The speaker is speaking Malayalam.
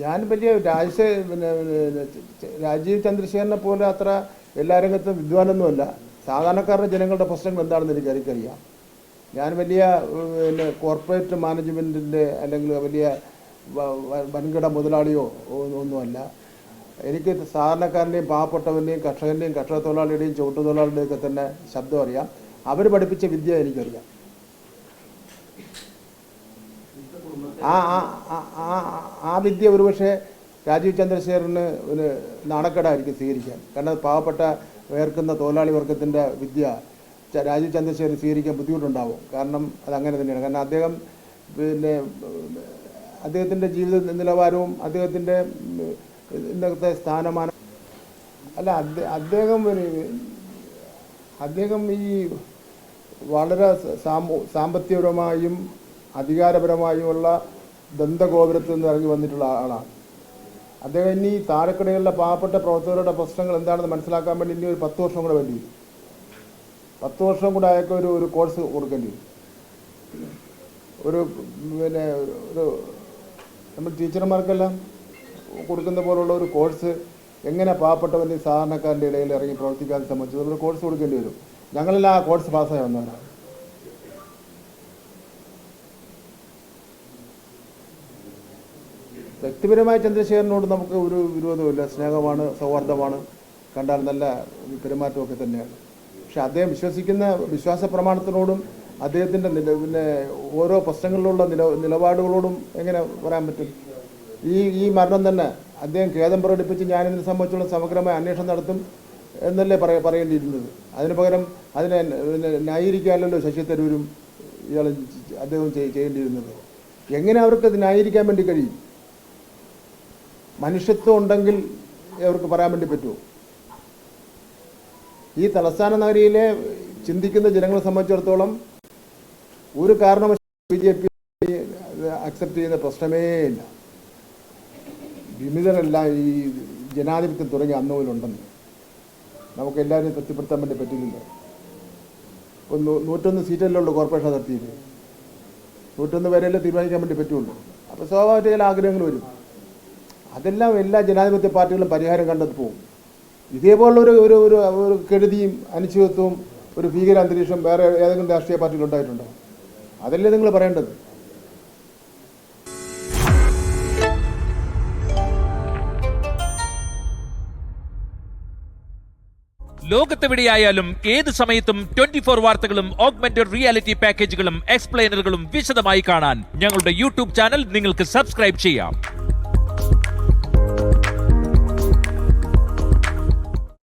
ഞാൻ വലിയ രാജീവ് ചന്ദ്രശേഖരനെ പോലെ അത്ര എല്ലാ രംഗത്തും വിദ്വാനൊന്നുമല്ല. സാധാരണക്കാരുടെ ജനങ്ങളുടെ പ്രശ്നങ്ങൾ എന്താണെന്ന് എനിക്കറിയാം. ഞാൻ വലിയ കോർപ്പറേറ്റ് മാനേജ്മെൻറ്റിൻ്റെ അല്ലെങ്കിൽ വലിയ വൻകിട മുതലാളിയോ ഒന്നുമല്ല. എനിക്ക് സാധാരണക്കാരൻ്റെയും പാവപ്പെട്ടവൻ്റെയും കർഷകൻ്റെയും കർഷക തൊഴിലാളിയുടെയും ചുവട്ടുതൊഴിലാളിയുടെയും ഒക്കെ തന്നെ ശബ്ദം അറിയാം. അവർ പഠിപ്പിച്ച വിദ്യ എനിക്കറിയാം. ആ വിദ്യ ഒരുപക്ഷെ രാജീവ് ചന്ദ്രശേഖരന് ഒരു നാണക്കേടായിരിക്കും സ്വീകരിക്കാൻ. കാരണം പാവപ്പെട്ട വേർക്കുന്ന തൊഴിലാളി വർഗത്തിൻ്റെ വിദ്യ രാജീവ് ചന്ദ്രശേഖരൻ സ്വീകരിക്കാൻ ബുദ്ധിമുട്ടുണ്ടാവും. കാരണം അതങ്ങനെ തന്നെയാണ്. കാരണം അദ്ദേഹത്തിൻ്റെ ജീവിത നിലവാരവും അദ്ദേഹത്തിൻ്റെ ഇന്നത്തെ സ്ഥാനമാനം അല്ല. അദ്ദേഹം ഈ വളരെ സാമ്പത്തികപരമായും അധികാരപരമായുമുള്ള ദന്തഗോപുരത്തിൽ നിന്ന് ഇറങ്ങി വന്നിട്ടുള്ള ആളാണ് അദ്ദേഹം. ഇനി താഴെക്കടയിലുള്ള പാവപ്പെട്ട പ്രവർത്തകരുടെ പ്രശ്നങ്ങൾ എന്താണെന്ന് മനസ്സിലാക്കാൻ വേണ്ടി ഇനി ഒരു 10 വർഷം കൂടെ വേണ്ടി വരും. 10 വർഷം കൂടെ അയാൾക്ക് ഒരു കോഴ്സ് കൊടുക്കേണ്ടി വരും. ഒരു നമ്മൾ ടീച്ചർമാർക്കെല്ലാം കൊടുക്കുന്ന പോലുള്ള ഒരു കോഴ്സ് എങ്ങനെ പാവപ്പെട്ടവൻ്റെ സാധാരണക്കാരൻ്റെ ഇടയിൽ ഇറങ്ങി പ്രവർത്തിക്കാൻ സംബന്ധിച്ച് നമ്മൾ കോഴ്സ് കൊടുക്കേണ്ടി വരും. ഞങ്ങളെല്ലാം ആ കോഴ്സ് പാസ്സായി വന്നവരാണ്. വ്യക്തിപരമായ ചന്ദ്രശേഖരനോട് നമുക്ക് ഒരു വിരോധമില്ല. സ്നേഹമാണ്, സൗഹാർദ്ദമാണ്, കണ്ടാൽ നല്ല പെരുമാറ്റമൊക്കെ തന്നെയാണ്. പക്ഷെ അദ്ദേഹം വിശ്വസിക്കുന്ന വിശ്വാസ പ്രമാണത്തിനോടും അദ്ദേഹത്തിൻ്റെ ഓരോ പ്രശ്നങ്ങളിലുള്ള നിലപാടുകളോടും എങ്ങനെ പറയാൻ പറ്റും? ഈ മരണം തന്നെ അദ്ദേഹം ഖേദം പ്രകടിപ്പിച്ച് ഞാനിതിനെ സംബന്ധിച്ചുള്ള സമഗ്രമായ അന്വേഷണം നടത്തും എന്നല്ലേ പറയേണ്ടിയിരുന്നത്. അതിന് പകരം അതിനെ ന്യായീകരിക്കാനല്ലോ ശശി തരൂരും അദ്ദേഹം ചെയ്യേണ്ടിയിരുന്നത്. എങ്ങനെ അവർക്കത് ന്യായീകരിക്കാൻ വേണ്ടി കഴിയും? മനുഷ്യത്വം ഉണ്ടെങ്കിൽ അവർക്ക് പറയാൻ വേണ്ടി പറ്റുമോ? ഈ തലസ്ഥാന നഗരിയിലെ ചിന്തിക്കുന്ന ജനങ്ങളെ സംബന്ധിച്ചിടത്തോളം ഒരു കാരണവശാലും BJP അക്സെപ്റ്റ് ചെയ്യുന്ന പ്രശ്നമേ ഇല്ല. വിമിതരെല്ലാം ഈ ജനാധിപത്യം തുടങ്ങി അന്ന് പോലുണ്ടെന്ന് നമുക്ക് എല്ലാവരെയും തൃപ്തിപ്പെടുത്താൻ വേണ്ടി പറ്റില്ല. ഇപ്പോൾ 101 സീറ്റല്ലേ ഉള്ളൂ കോർപ്പറേഷൻ അതിർത്തിയിൽ. 101 പേരെല്ലാം തീരുമാനിക്കാൻ വേണ്ടി പറ്റുള്ളൂ. അപ്പോൾ സ്വാഭാവികമായിട്ട് ചില ആഗ്രഹങ്ങൾ വരും. അതെല്ലാം എല്ലാ ജനാധിപത്യ പാർട്ടികളും പരിഹാരം കണ്ടെത്തി പോകും. ഇതേപോലുള്ള ഒരു കെടുതിയും അനിശ്ചിതത്വവും ഒരു ഭീകര അന്തരീക്ഷം വേറെ ഏതെങ്കിലും രാഷ്ട്രീയ പാർട്ടികൾ ഉണ്ടായിട്ടുണ്ടോ? അതല്ലേ നിങ്ങൾ പറയേണ്ടത്. ലോകത്തെവിടെയായാലും ഏത് സമയത്തും 24 വാർത്തകളും ഓഗ്മെന്റഡ് റിയാലിറ്റി പാക്കേജുകളും എക്സ്പ്ലെയിനറുകളും വിശദമായി കാണാൻ ഞങ്ങളുടെ യൂട്യൂബ് ചാനൽ നിങ്ങൾക്ക് സബ്സ്ക്രൈബ് ചെയ്യാം.